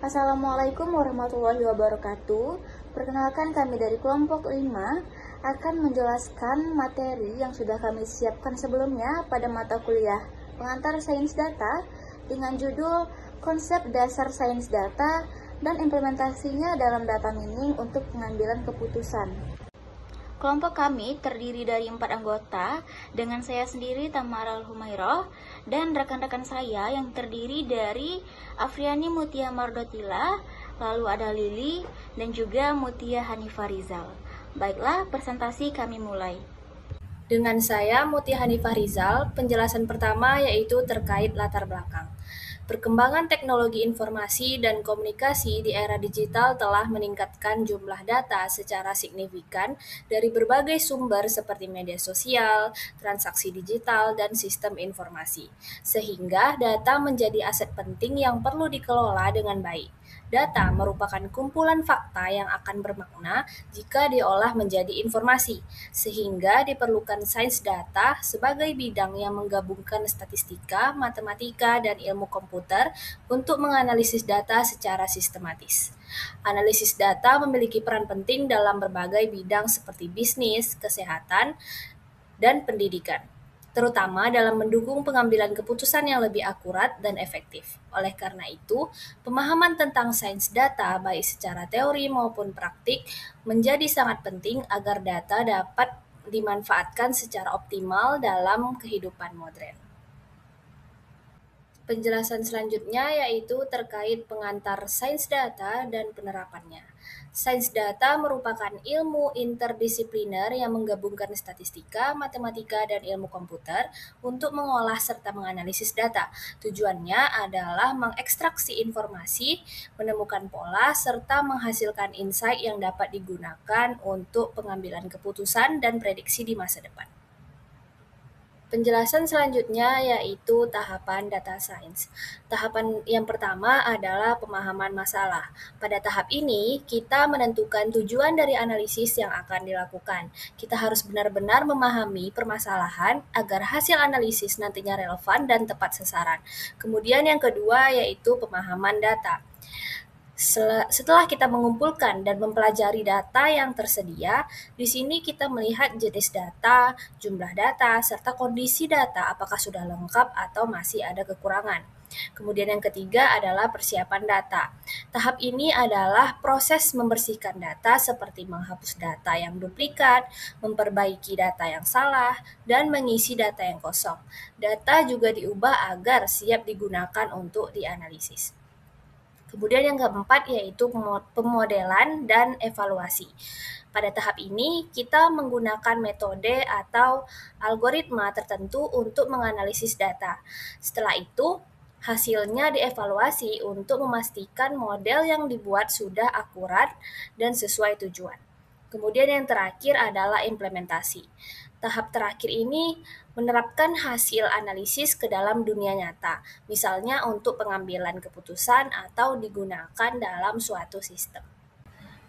Assalamualaikum warahmatullahi wabarakatuh. Perkenalkan, kami dari kelompok 5 akan menjelaskan materi yang sudah kami siapkan sebelumnya pada mata kuliah pengantar sains data dengan judul Konsep Dasar Sains Data dan Implementasinya dalam Data Mining untuk Pengambilan Keputusan. Kelompok kami terdiri dari 4 anggota, dengan saya sendiri Tamara Al-Humairoh, dan rekan-rekan saya yang terdiri dari Afriani Mutia Mardotila, lalu ada Lili, dan juga Mutia Hanifah Rizal. Baiklah, presentasi kami mulai. Dengan saya, Mutia Hanifah Rizal, penjelasan pertama yaitu terkait latar belakang. Perkembangan teknologi informasi dan komunikasi di era digital telah meningkatkan jumlah data secara signifikan dari berbagai sumber seperti media sosial, transaksi digital, dan sistem informasi, sehingga data menjadi aset penting yang perlu dikelola dengan baik. Data merupakan kumpulan fakta yang akan bermakna jika diolah menjadi informasi, sehingga diperlukan sains data sebagai bidang yang menggabungkan statistika, matematika, dan ilmu komputer untuk menganalisis data secara sistematis. Analisis data memiliki peran penting dalam berbagai bidang seperti bisnis, kesehatan, dan pendidikan, terutama dalam mendukung pengambilan keputusan yang lebih akurat dan efektif. Oleh karena itu, pemahaman tentang sains data, baik secara teori maupun praktik, menjadi sangat penting agar data dapat dimanfaatkan secara optimal dalam kehidupan modern. Penjelasan selanjutnya yaitu terkait pengantar sains data dan penerapannya. Sains data merupakan ilmu interdisipliner yang menggabungkan statistika, matematika, dan ilmu komputer untuk mengolah serta menganalisis data. Tujuannya adalah mengekstraksi informasi, menemukan pola, serta menghasilkan insight yang dapat digunakan untuk pengambilan keputusan dan prediksi di masa depan. Penjelasan selanjutnya yaitu tahapan data science. Tahapan yang pertama adalah pemahaman masalah. Pada tahap ini, kita menentukan tujuan dari analisis yang akan dilakukan. Kita harus benar-benar memahami permasalahan agar hasil analisis nantinya relevan dan tepat sasaran. Kemudian yang kedua yaitu pemahaman data. Setelah kita mengumpulkan dan mempelajari data yang tersedia, di sini kita melihat jenis data, jumlah data, serta kondisi data apakah sudah lengkap atau masih ada kekurangan. Kemudian yang ketiga adalah persiapan data. Tahap ini adalah proses membersihkan data seperti menghapus data yang duplikat, memperbaiki data yang salah, dan mengisi data yang kosong. Data juga diubah agar siap digunakan untuk dianalisis. Kemudian yang keempat yaitu pemodelan dan evaluasi. Pada tahap ini, kita menggunakan metode atau algoritma tertentu untuk menganalisis data. Setelah itu, hasilnya dievaluasi untuk memastikan model yang dibuat sudah akurat dan sesuai tujuan. Kemudian yang terakhir adalah implementasi. Tahap terakhir ini menerapkan hasil analisis ke dalam dunia nyata, misalnya untuk pengambilan keputusan atau digunakan dalam suatu sistem.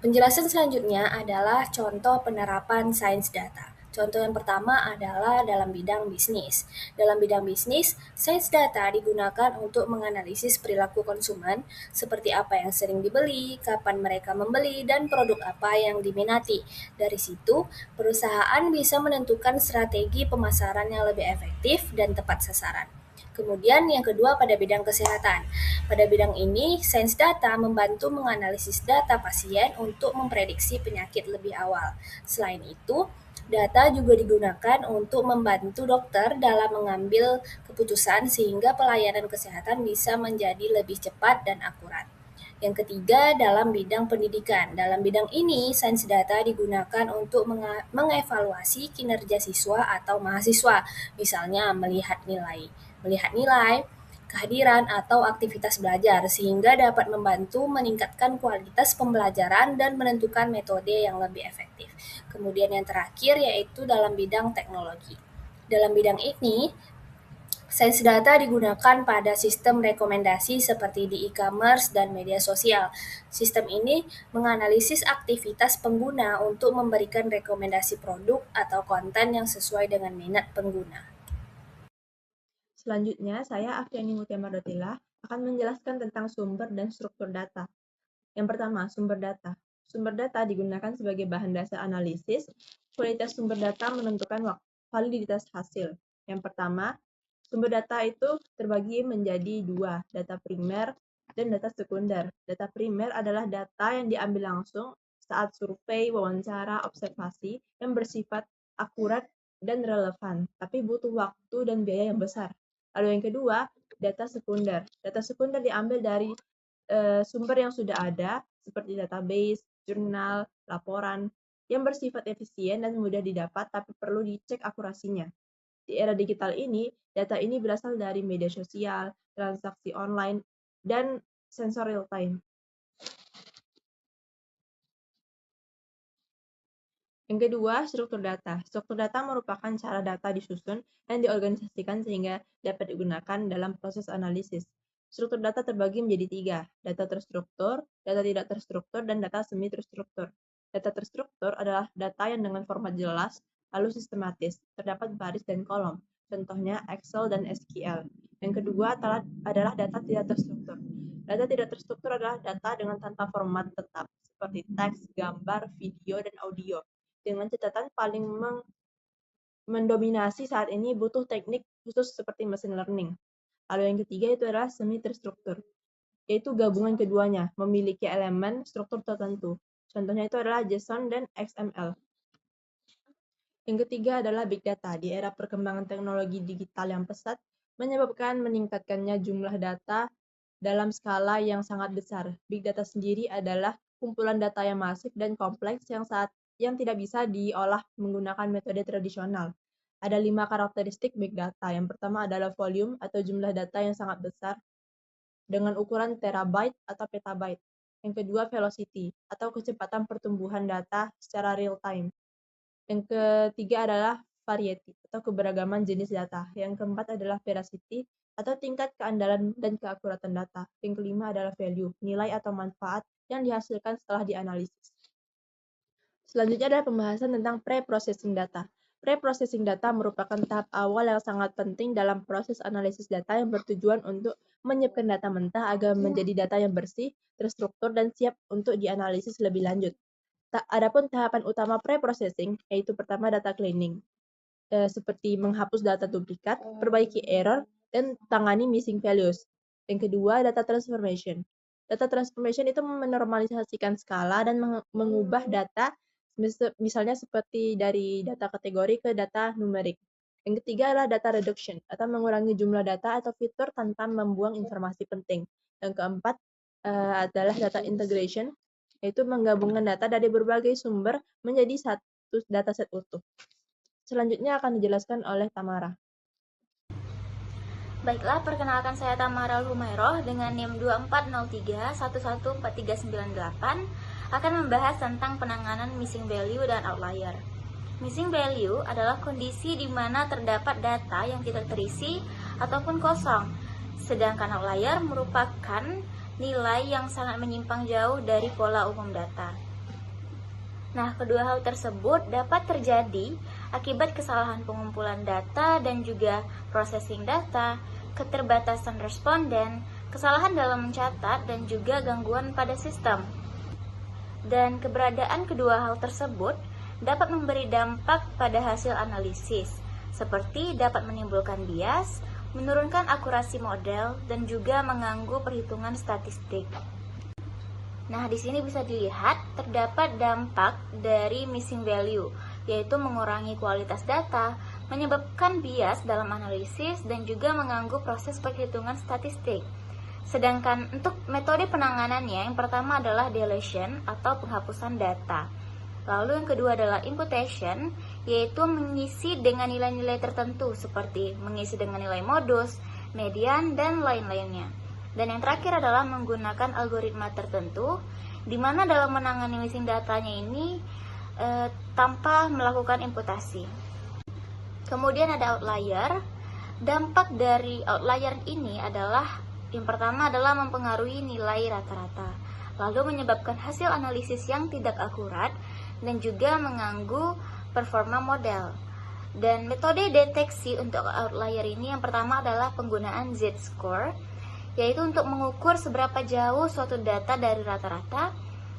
Penjelasan selanjutnya adalah contoh penerapan sains data. Contoh yang pertama adalah dalam bidang bisnis. Dalam bidang bisnis, sains data digunakan untuk menganalisis perilaku konsumen, seperti apa yang sering dibeli, kapan mereka membeli, dan produk apa yang diminati. Dari situ, perusahaan bisa menentukan strategi pemasaran yang lebih efektif dan tepat sasaran. Kemudian yang kedua pada bidang kesehatan. Pada bidang ini, sains data membantu menganalisis data pasien untuk memprediksi penyakit lebih awal. Selain itu, data juga digunakan untuk membantu dokter dalam mengambil keputusan sehingga pelayanan kesehatan bisa menjadi lebih cepat dan akurat. Yang ketiga, dalam bidang pendidikan. Dalam bidang ini, sains data digunakan untuk mengevaluasi kinerja siswa atau mahasiswa, misalnya melihat nilai, kehadiran, atau aktivitas belajar, sehingga dapat membantu meningkatkan kualitas pembelajaran dan menentukan metode yang lebih efektif. Kemudian yang terakhir yaitu dalam bidang teknologi. Dalam bidang ini, sains data digunakan pada sistem rekomendasi seperti di e-commerce dan media sosial. Sistem ini menganalisis aktivitas pengguna untuk memberikan rekomendasi produk atau konten yang sesuai dengan minat pengguna. Selanjutnya, saya Afriani Mutia Mardotila akan menjelaskan tentang sumber dan struktur data. Yang pertama, sumber data. Sumber data digunakan sebagai bahan dasar analisis. Kualitas sumber data menentukan validitas hasil. Yang pertama, sumber data itu terbagi menjadi dua, data primer dan data sekunder. Data primer adalah data yang diambil langsung saat survei, wawancara, observasi yang bersifat akurat dan relevan, tapi butuh waktu dan biaya yang besar. Lalu yang kedua, data sekunder. Data sekunder diambil dari sumber yang sudah ada, seperti database, jurnal, laporan, yang bersifat efisien dan mudah didapat tapi perlu dicek akurasinya. Di era digital ini, data ini berasal dari media sosial, transaksi online, dan sensor real time. Yang kedua, struktur data. Struktur data merupakan cara data disusun dan diorganisasikan sehingga dapat digunakan dalam proses analisis. Struktur data terbagi menjadi tiga, data terstruktur, data tidak terstruktur, dan data semi-terstruktur. Data terstruktur adalah data yang dengan format jelas, lalu sistematis, terdapat baris dan kolom, contohnya Excel dan SQL. Yang kedua adalah data tidak terstruktur. Data tidak terstruktur adalah data dengan tanpa format tetap, seperti teks, gambar, video, dan audio. Dengan catatan paling mendominasi saat ini butuh teknik khusus seperti machine learning. Lalu yang ketiga itu adalah semi-terstruktur, yaitu gabungan keduanya, memiliki elemen struktur tertentu. Contohnya itu adalah JSON dan XML. Yang ketiga adalah big data. Di era perkembangan teknologi digital yang pesat, menyebabkan meningkatkannya jumlah data dalam skala yang sangat besar. Big data sendiri adalah kumpulan data yang masif dan kompleks yang tidak bisa diolah menggunakan metode tradisional. Ada 5 karakteristik big data. Yang pertama adalah volume atau jumlah data yang sangat besar dengan ukuran terabyte atau petabyte. Yang kedua velocity atau kecepatan pertumbuhan data secara real time. Yang ketiga adalah variety atau keberagaman jenis data. Yang keempat adalah veracity atau tingkat keandalan dan keakuratan data. Yang kelima adalah value, nilai atau manfaat yang dihasilkan setelah dianalisis. Selanjutnya adalah pembahasan tentang pre-processing data. Pre-processing data merupakan tahap awal yang sangat penting dalam proses analisis data yang bertujuan untuk menyiapkan data mentah agar menjadi data yang bersih, terstruktur, dan siap untuk dianalisis lebih lanjut. Adapun tahapan utama pre-processing, yaitu pertama data cleaning, seperti menghapus data duplikat, perbaiki error, dan tangani missing values. Yang kedua, data transformation. Data transformation itu menormalisasikan skala dan mengubah data, misalnya seperti dari data kategori ke data numerik. Yang ketiga adalah data reduction, atau mengurangi jumlah data atau fitur tanpa membuang informasi penting. Yang keempat adalah data integration, yaitu menggabungkan data dari berbagai sumber menjadi satu dataset utuh. Selanjutnya akan dijelaskan oleh Tamara. Baiklah, perkenalkan saya Tamara Lumairoh dengan NIM 2403114398 akan membahas tentang penanganan missing value dan outlier. Missing value adalah kondisi di mana terdapat data yang tidak terisi ataupun kosong, sedangkan outlier merupakan nilai yang sangat menyimpang jauh dari pola umum data. Nah, kedua hal tersebut dapat terjadi akibat kesalahan pengumpulan data dan juga processing data, keterbatasan responden, kesalahan dalam mencatat, dan juga gangguan pada sistem. Dan keberadaan kedua hal tersebut dapat memberi dampak pada hasil analisis, seperti dapat menimbulkan bias, menurunkan akurasi model, dan juga mengganggu perhitungan statistik. Nah, di sini bisa dilihat terdapat dampak dari missing value, yaitu mengurangi kualitas data, menyebabkan bias dalam analisis, dan juga mengganggu proses perhitungan statistik. Sedangkan untuk metode penanganannya, yang pertama adalah deletion atau penghapusan data. Lalu yang kedua adalah imputation, yaitu mengisi dengan nilai-nilai tertentu seperti mengisi dengan nilai modus, median, dan lain-lainnya. Dan yang terakhir adalah menggunakan algoritma tertentu, di mana dalam menangani missing datanya ini tanpa melakukan imputasi. Kemudian ada outlier. Dampak dari outlier ini adalah yang pertama adalah mempengaruhi nilai rata-rata, lalu menyebabkan hasil analisis yang tidak akurat dan juga mengganggu performa model. Dan metode deteksi untuk outlier ini yang pertama adalah penggunaan Z-score, yaitu untuk mengukur seberapa jauh suatu data dari rata-rata.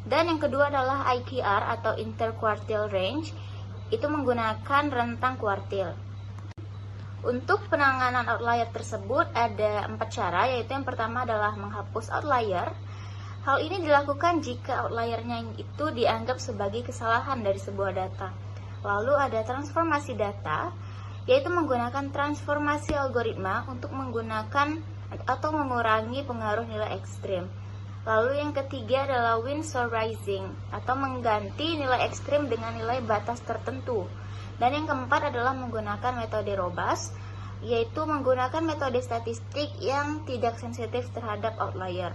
Dan yang kedua adalah IQR atau interquartile range, itu menggunakan rentang kuartil. Untuk penanganan outlier tersebut ada 4 cara, yaitu yang pertama adalah menghapus outlier. Hal ini dilakukan jika outliernya itu dianggap sebagai kesalahan dari sebuah data. Lalu ada transformasi data, yaitu menggunakan transformasi algoritma untuk menggunakan atau mengurangi pengaruh nilai ekstrim. Lalu yang ketiga adalah winsorizing atau mengganti nilai ekstrim dengan nilai batas tertentu. Dan yang keempat adalah menggunakan metode robust, yaitu menggunakan metode statistik yang tidak sensitif terhadap outlier.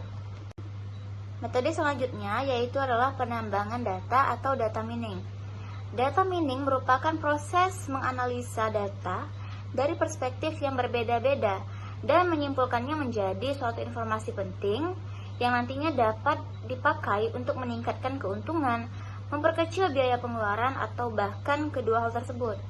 Metode selanjutnya yaitu adalah penambangan data atau data mining. Data mining merupakan proses menganalisa data dari perspektif yang berbeda-beda dan menyimpulkannya menjadi suatu informasi penting yang nantinya dapat dipakai untuk meningkatkan keuntungan, memperkecil biaya pengeluaran, atau bahkan kedua hal tersebut.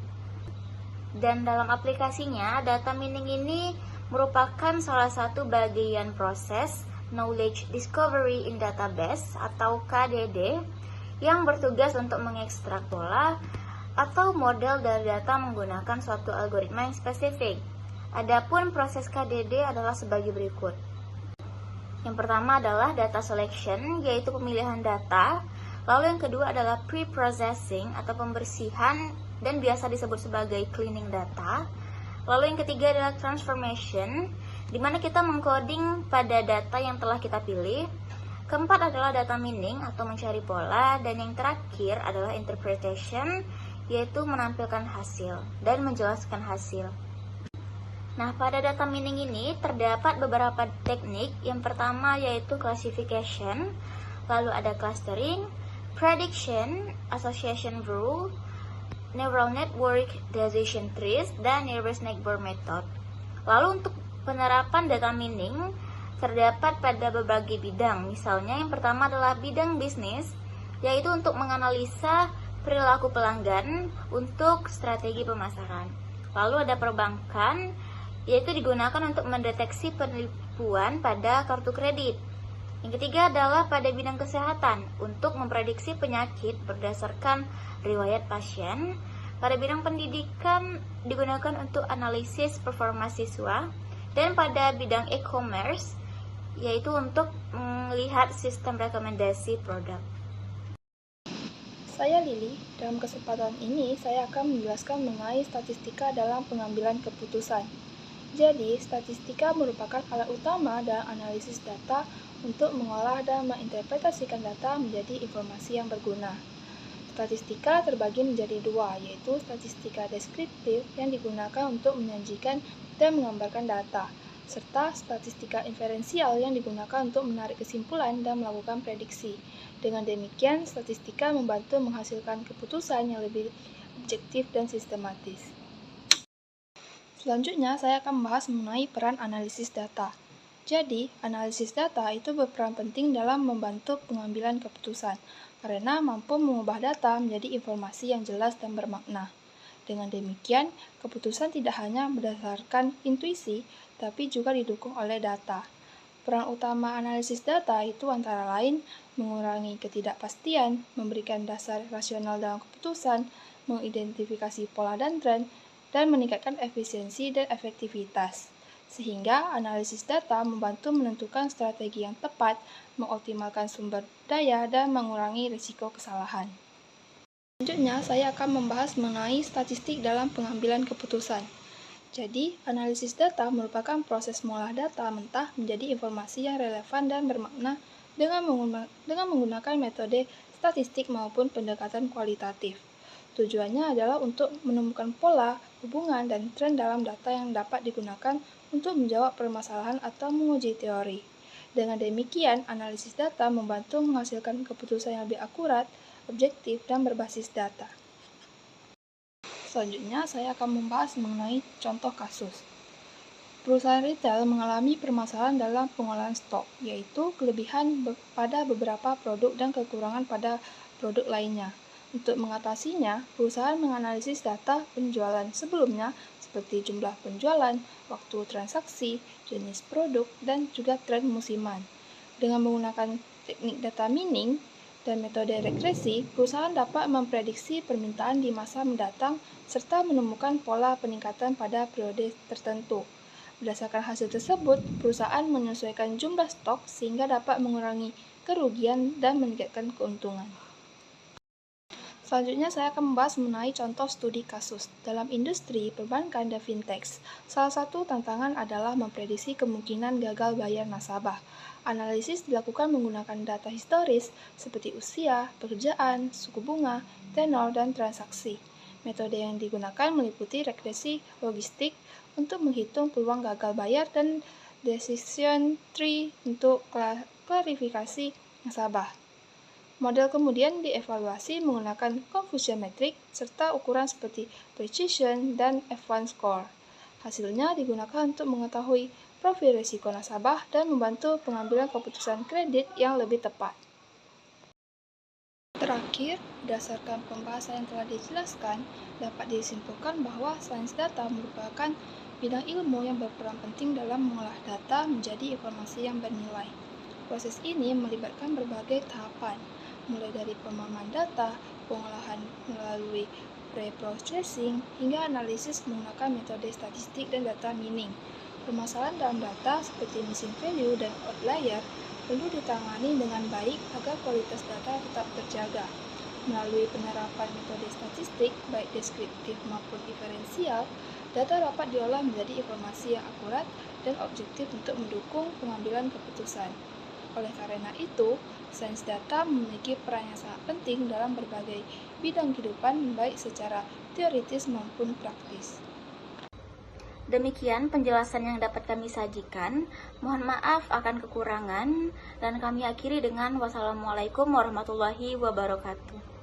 Dan dalam aplikasinya, data mining ini merupakan salah satu bagian proses Knowledge Discovery in Database atau KDD yang bertugas untuk mengekstrak pola atau model dari data menggunakan suatu algoritma yang spesifik. Adapun proses KDD adalah sebagai berikut. Yang pertama adalah data selection, yaitu pemilihan data. Lalu yang kedua adalah pre-processing atau pembersihan dan biasa disebut sebagai cleaning data. Lalu yang ketiga adalah transformation, di mana kita mengcoding pada data yang telah kita pilih. Keempat adalah data mining atau mencari pola. Dan yang terakhir adalah interpretation, yaitu menampilkan hasil dan menjelaskan hasil. Nah, pada data mining ini terdapat beberapa teknik. Yang pertama yaitu classification, lalu ada clustering, prediction, association rule, neural network, decision trees, dan nearest neighbor method. Lalu untuk penerapan data mining terdapat pada berbagai bidang. Misalnya yang pertama adalah bidang bisnis, yaitu untuk menganalisa perilaku pelanggan untuk strategi pemasaran. Lalu ada perbankan, yaitu digunakan untuk mendeteksi penipuan pada kartu kredit. Yang ketiga adalah pada bidang kesehatan, untuk memprediksi penyakit berdasarkan riwayat pasien. Pada bidang pendidikan digunakan untuk analisis performa siswa. Dan pada bidang e-commerce, yaitu untuk melihat sistem rekomendasi produk. Saya Lili, dalam kesempatan ini saya akan menjelaskan mengenai statistika dalam pengambilan keputusan. Jadi, statistika merupakan alat utama dalam analisis data untuk mengolah dan menginterpretasikan data menjadi informasi yang berguna. Statistika terbagi menjadi dua, yaitu statistika deskriptif yang digunakan untuk menyajikan dan menggambarkan data, serta statistika inferensial yang digunakan untuk menarik kesimpulan dan melakukan prediksi. Dengan demikian, statistika membantu menghasilkan keputusan yang lebih objektif dan sistematis. Selanjutnya, saya akan membahas mengenai peran analisis data. Jadi, analisis data itu berperan penting dalam membantu pengambilan keputusan, karena mampu mengubah data menjadi informasi yang jelas dan bermakna. Dengan demikian, keputusan tidak hanya berdasarkan intuisi, tapi juga didukung oleh data. Peran utama analisis data itu antara lain mengurangi ketidakpastian, memberikan dasar rasional dalam keputusan, mengidentifikasi pola dan tren, dan meningkatkan efisiensi dan efektivitas. Sehingga analisis data membantu menentukan strategi yang tepat, mengoptimalkan sumber daya, dan mengurangi risiko kesalahan. Selanjutnya, saya akan membahas mengenai statistik dalam pengambilan keputusan. Jadi, analisis data merupakan proses mengolah data mentah menjadi informasi yang relevan dan bermakna dengan menggunakan metode statistik maupun pendekatan kualitatif. Tujuannya adalah untuk menemukan pola, hubungan, dan tren dalam data yang dapat digunakan untuk menjawab permasalahan atau menguji teori. Dengan demikian, analisis data membantu menghasilkan keputusan yang lebih akurat, objektif, dan berbasis data. Selanjutnya, saya akan membahas mengenai contoh kasus. Perusahaan retail mengalami permasalahan dalam pengolahan stok, yaitu kelebihan pada beberapa produk dan kekurangan pada produk lainnya. Untuk mengatasinya, perusahaan menganalisis data penjualan sebelumnya seperti jumlah penjualan, waktu transaksi, jenis produk, dan juga tren musiman. Dengan menggunakan teknik data mining dan metode regresi, perusahaan dapat memprediksi permintaan di masa mendatang serta menemukan pola peningkatan pada periode tertentu. Berdasarkan hasil tersebut, perusahaan menyesuaikan jumlah stok sehingga dapat mengurangi kerugian dan meningkatkan keuntungan. Selanjutnya saya akan membahas mengenai contoh studi kasus. Dalam industri perbankan dan fintech, salah satu tantangan adalah memprediksi kemungkinan gagal bayar nasabah. Analisis dilakukan menggunakan data historis seperti usia, pekerjaan, suku bunga, tenor, dan transaksi. Metode yang digunakan meliputi regresi logistik untuk menghitung peluang gagal bayar dan decision tree untuk klarifikasi nasabah. Model kemudian dievaluasi menggunakan confusion metric serta ukuran seperti precision dan F1 score. Hasilnya digunakan untuk mengetahui profil risiko nasabah dan membantu pengambilan keputusan kredit yang lebih tepat. Terakhir, berdasarkan pembahasan yang telah dijelaskan, dapat disimpulkan bahwa sains data merupakan bidang ilmu yang berperan penting dalam mengolah data menjadi informasi yang bernilai. Proses ini melibatkan berbagai tahapan, mulai dari pemahaman data, pengolahan melalui pre-processing, hingga analisis menggunakan metode statistik dan data mining. Permasalahan dalam data seperti missing value dan outlier perlu ditangani dengan baik agar kualitas data tetap terjaga. Melalui penerapan metode statistik, baik deskriptif maupun diferensial, data dapat diolah menjadi informasi yang akurat dan objektif untuk mendukung pengambilan keputusan. Oleh karena itu, sains data memiliki peran yang sangat penting dalam berbagai bidang kehidupan, baik secara teoritis maupun praktis. Demikian penjelasan yang dapat kami sajikan. Mohon maaf akan kekurangan, dan kami akhiri dengan wassalamualaikum warahmatullahi wabarakatuh.